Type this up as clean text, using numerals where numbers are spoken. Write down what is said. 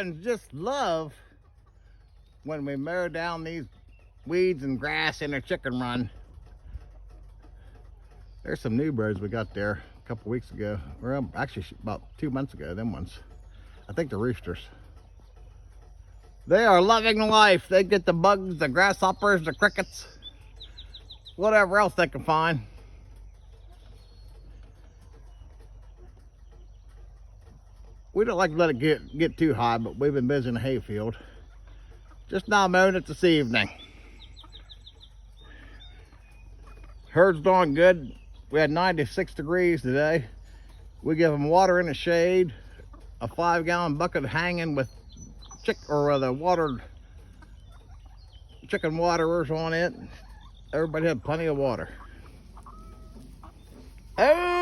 chickens just love when we mow down these weeds and grass in their chicken run. There's some new birds we got there a couple weeks ago. Well, actually about 2 months ago, them ones. I think the roosters. They are loving life. They get the bugs, the grasshoppers, the crickets, whatever else they can find. We don't like to let it get too high, but we've been busy in the hayfield. Just now mowing it this evening. Herd's doing good. We had 96 degrees today. We give them water in the shade, a 5-gallon bucket hanging with the watered chicken waterers on it. Everybody had plenty of water. Oh!